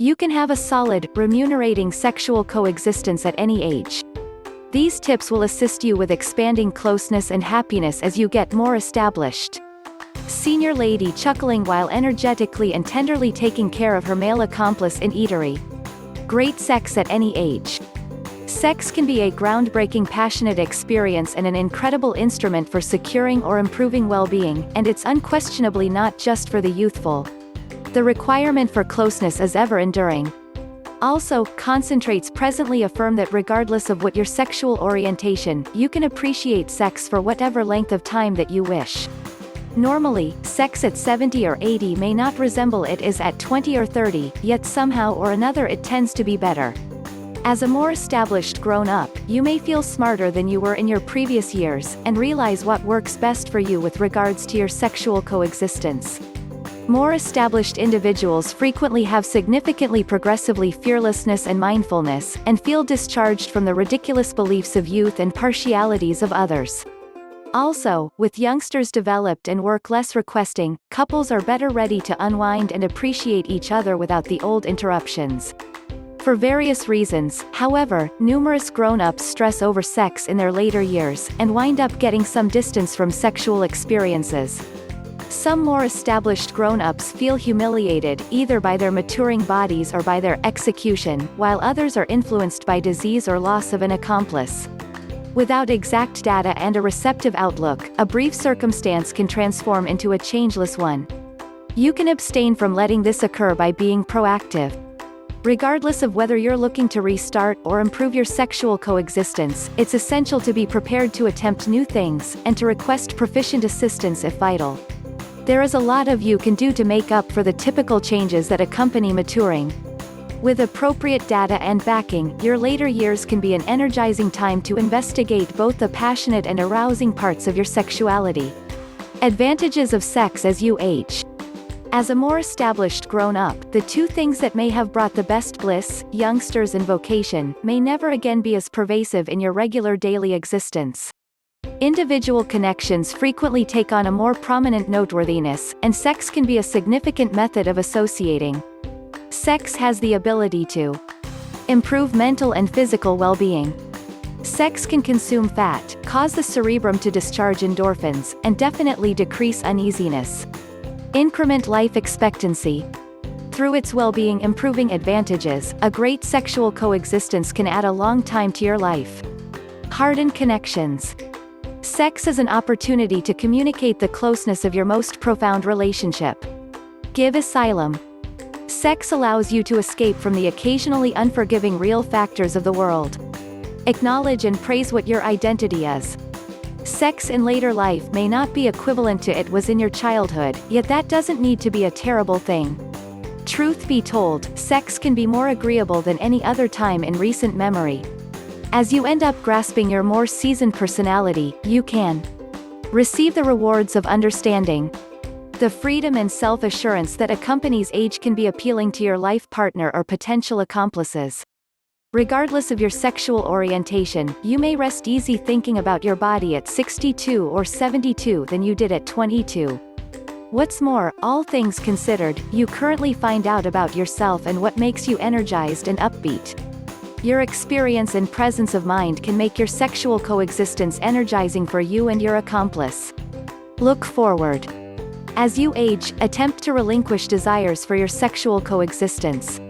You can have a solid, remunerating sexual coexistence at any age. These tips will assist you with expanding closeness and happiness as you get more established. Senior lady chuckling while energetically and tenderly taking care of her male accomplice in eatery. Great sex at any age. Sex can be a groundbreaking passionate experience and an incredible instrument for securing or improving well-being, and it's unquestionably not just for the youthful. The requirement for closeness is ever-enduring. Also, concentrates presently affirm that regardless of what your sexual orientation, you can appreciate sex for whatever length of time that you wish. Normally, sex at 70 or 80 may not resemble it is at 20 or 30, yet somehow or another it tends to be better. As a more established grown-up, you may feel smarter than you were in your previous years, and realize what works best for you with regards to your sexual coexistence. More established individuals frequently have significantly progressively fearlessness and mindfulness, and feel discharged from the ridiculous beliefs of youth and partialities of others. Also, with youngsters developed and work less requesting, couples are better ready to unwind and appreciate each other without the old interruptions. For various reasons, however, numerous grown-ups stress over sex in their later years, and wind up getting some distance from sexual experiences. Some more established grown-ups feel humiliated, either by their maturing bodies or by their execution, while others are influenced by disease or loss of an accomplice. Without exact data and a receptive outlook, a brief circumstance can transform into a changeless one. You can abstain from letting this occur by being proactive. Regardless of whether you're looking to restart or improve your sexual coexistence, it's essential to be prepared to attempt new things, and to request proficient assistance if vital. There is a lot of you can do to make up for the typical changes that accompany maturing. With appropriate data and backing, your later years can be an energizing time to investigate both the passionate and arousing parts of your sexuality. Advantages of sex as you age. As a more established grown-up, the two things that may have brought the best bliss, youngsters and vocation, may never again be as pervasive in your regular daily existence. Individual connections frequently take on a more prominent noteworthiness, and sex can be a significant method of associating. Sex has the ability to improve mental and physical well-being. Sex can consume fat, cause the cerebrum to discharge endorphins, and definitely decrease uneasiness. Increment life expectancy. Through its well-being improving advantages, a great sexual coexistence can add a long time to your life. Harden connections. Sex is an opportunity to communicate the closeness of your most profound relationship. Give asylum. Sex allows you to escape from the occasionally unforgiving real factors of the world. Acknowledge and praise what your identity is. Sex in later life may not be equivalent to it was in your childhood, yet that doesn't need to be a terrible thing. Truth be told, sex can be more agreeable than any other time in recent memory. As you end up grasping your more seasoned personality, you can receive the rewards of understanding. The freedom and self-assurance that accompanies age can be appealing to your life partner or potential accomplices. Regardless of your sexual orientation, you may rest easy thinking about your body at 62 or 72 than you did at 22. What's more, all things considered, you currently find out about yourself and what makes you energized and upbeat. Your experience and presence of mind can make your sexual coexistence energizing for you and your accomplice. Look forward. As you age, attempt to relinquish desires for your sexual coexistence.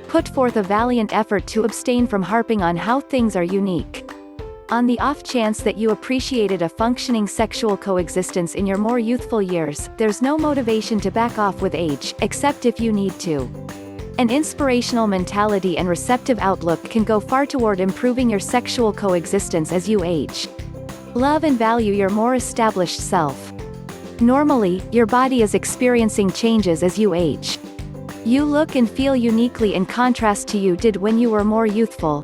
Put forth a valiant effort to abstain from harping on how things are unique. On the off chance that you appreciated a functioning sexual coexistence in your more youthful years, there's no motivation to back off with age, except if you need to. An inspirational mentality and receptive outlook can go far toward improving your sexual coexistence as you age. Love and value your more established self. Normally, your body is experiencing changes as you age. You look and feel uniquely in contrast to you did when you were more youthful.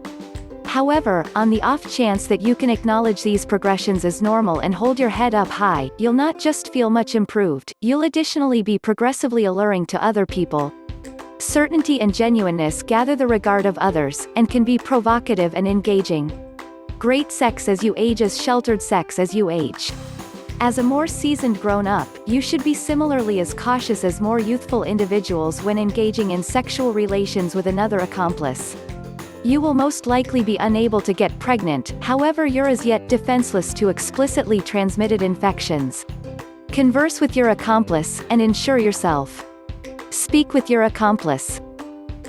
However, on the off chance that you can acknowledge these progressions as normal and hold your head up high, you'll not just feel much improved, you'll additionally be progressively alluring to other people. Certainty and genuineness gather the regard of others, and can be provocative and engaging. Great sex as you age is sheltered sex as you age. As a more seasoned grown-up, you should be similarly as cautious as more youthful individuals when engaging in sexual relations with another accomplice. You will most likely be unable to get pregnant, however you're as yet defenseless to explicitly transmitted infections. Converse with your accomplice, and ensure yourself. Speak with your accomplice.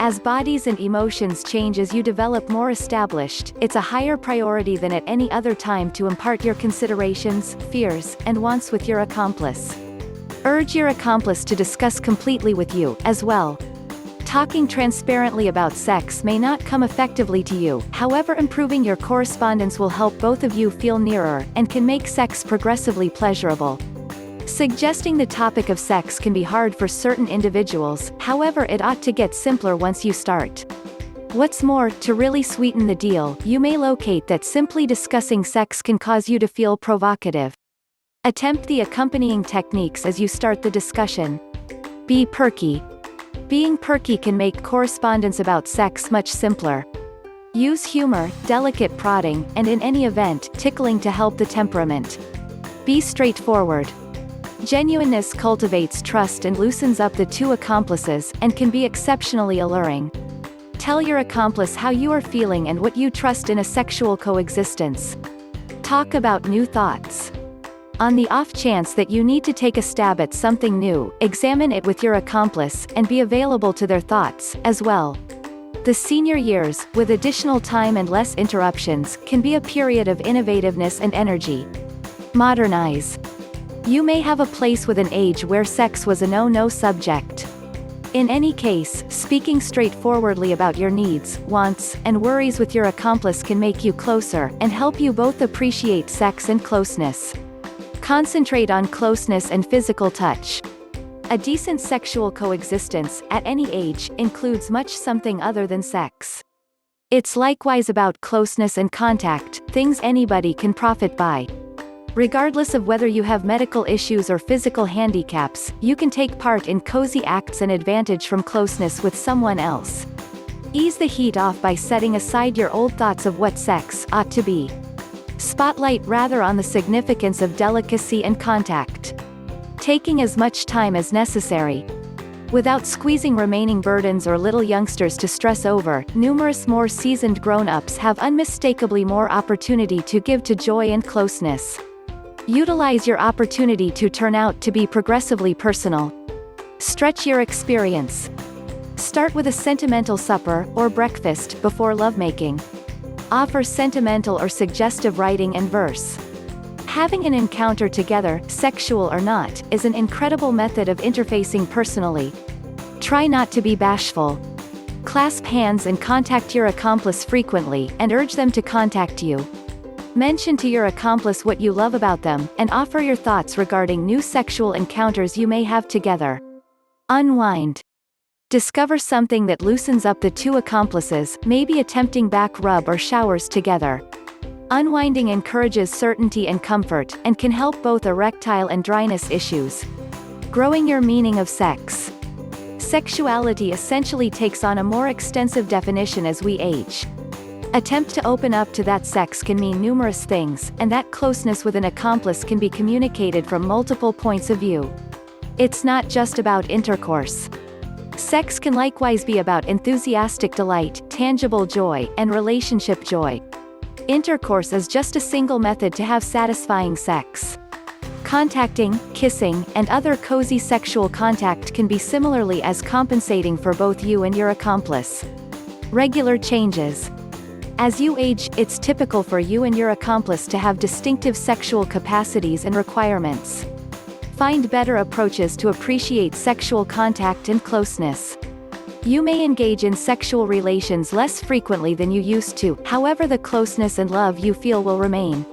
As bodies and emotions change as you develop more established, it's a higher priority than at any other time to impart your considerations, fears, and wants with your accomplice. Urge your accomplice to discuss completely with you, as well. Talking transparently about sex may not come effectively to you, however improving your correspondence will help both of you feel nearer, and can make sex progressively pleasurable. Suggesting the topic of sex can be hard for certain individuals, however it ought to get simpler once you start. What's more, to really sweeten the deal, you may locate that simply discussing sex can cause you to feel provocative. Attempt the accompanying techniques as you start the discussion. Be perky. Being perky can make correspondence about sex much simpler. Use humor, delicate prodding, and in any event, tickling to help the temperament. Be straightforward. Genuineness cultivates trust and loosens up the two accomplices, and can be exceptionally alluring. Tell your accomplice how you are feeling and what you trust in a sexual coexistence. Talk about new thoughts. On the off chance that you need to take a stab at something new, examine it with your accomplice, and be available to their thoughts, as well. The senior years, with additional time and less interruptions, can be a period of innovativeness and energy. Modernize. You may have a place with an age where sex was a no-no subject. In any case, speaking straightforwardly about your needs, wants, and worries with your accomplice can make you closer, and help you both appreciate sex and closeness. Concentrate on closeness and physical touch. A decent sexual coexistence, at any age, includes much something other than sex. It's likewise about closeness and contact, things anybody can profit by. Regardless of whether you have medical issues or physical handicaps, you can take part in cozy acts and advantage from closeness with someone else. Ease the heat off by setting aside your old thoughts of what sex ought to be. Spotlight rather on the significance of delicacy and contact. Taking as much time as necessary. Without squeezing remaining burdens or little youngsters to stress over, numerous more seasoned grown-ups have unmistakably more opportunity to give to joy and closeness. Utilize your opportunity to turn out to be progressively personal. Stretch your experience. Start with a sentimental supper, or breakfast, before lovemaking. Offer sentimental or suggestive writing and verse. Having an encounter together, sexual or not, is an incredible method of interfacing personally. Try not to be bashful. Clasp hands and contact your accomplice frequently, and urge them to contact you. Mention to your accomplice what you love about them, and offer your thoughts regarding new sexual encounters you may have together. Unwind. Discover something that loosens up the two accomplices, maybe a tempting back rub or showers together. Unwinding encourages certainty and comfort, and can help both erectile and dryness issues. Growing your meaning of sex. Sexuality essentially takes on a more extensive definition as we age. Attempt to open up to that sex can mean numerous things, and that closeness with an accomplice can be communicated from multiple points of view. It's not just about intercourse. Sex can likewise be about enthusiastic delight, tangible joy, and relationship joy. Intercourse is just a single method to have satisfying sex. Contacting, kissing, and other cozy sexual contact can be similarly as compensating for both you and your accomplice. Regular changes. As you age, it's typical for you and your accomplice to have distinctive sexual capacities and requirements. Find better approaches to appreciate sexual contact and closeness. You may engage in sexual relations less frequently than you used to, however the closeness and love you feel will remain.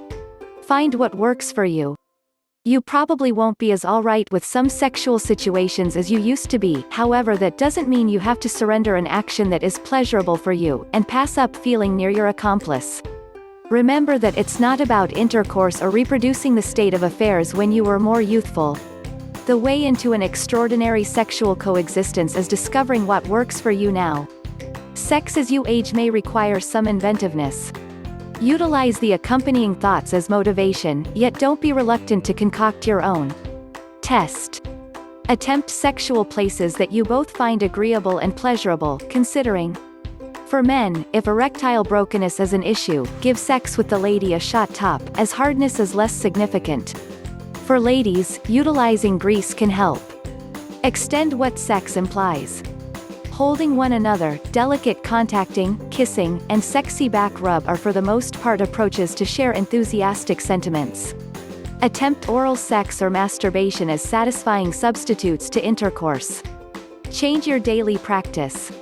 Find what works for you. You probably won't be as alright with some sexual situations as you used to be, however that doesn't mean you have to surrender an action that is pleasurable for you, and pass up feeling near your accomplice. Remember that it's not about intercourse or reproducing the state of affairs when you were more youthful. The way into an extraordinary sexual coexistence is discovering what works for you now. Sex as you age may require some inventiveness. Utilize the accompanying thoughts as motivation, yet don't be reluctant to concoct your own. Test. Attempt sexual places that you both find agreeable and pleasurable, considering. For men, if erectile brokenness is an issue, give sex with the lady a shot top, as hardness is less significant. For ladies, utilizing grease can help. Extend what sex implies. Holding one another, delicate contacting, kissing, and sexy back rub are for the most part approaches to share enthusiastic sentiments. Attempt oral sex or masturbation as satisfying substitutes to intercourse. Change your daily practice.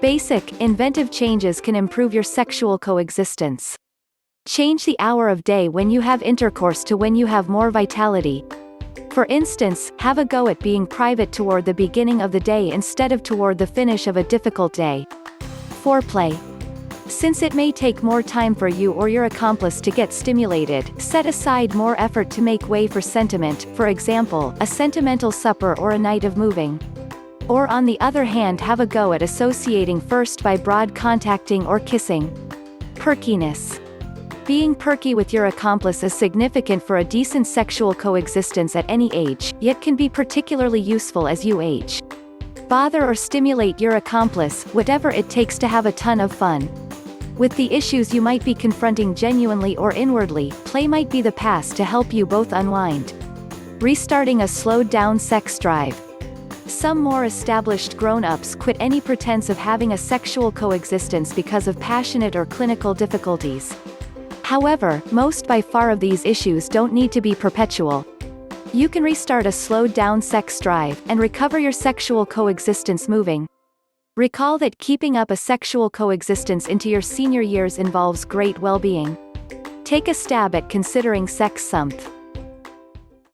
Basic, inventive changes can improve your sexual coexistence. Change the hour of day when you have intercourse to when you have more vitality. For instance, have a go at being private toward the beginning of the day instead of toward the finish of a difficult day. Foreplay. Since it may take more time for you or your accomplice to get stimulated, set aside more effort to make way for sentiment, for example, a sentimental supper or a night of moving. Or on the other hand, have a go at associating first by broad contacting or kissing. Perkiness. Being perky with your accomplice is significant for a decent sexual coexistence at any age, yet can be particularly useful as you age. Bother or stimulate your accomplice, whatever it takes to have a ton of fun. With the issues you might be confronting genuinely or inwardly, play might be the pass to help you both unwind. Restarting a slowed-down sex drive. Some more established grown-ups quit any pretense of having a sexual coexistence because of passionate or clinical difficulties. However, most by far of these issues don't need to be perpetual. You can restart a slowed-down sex drive, and recover your sexual coexistence moving. Recall that keeping up a sexual coexistence into your senior years involves great well-being. Take a stab at considering sex someth.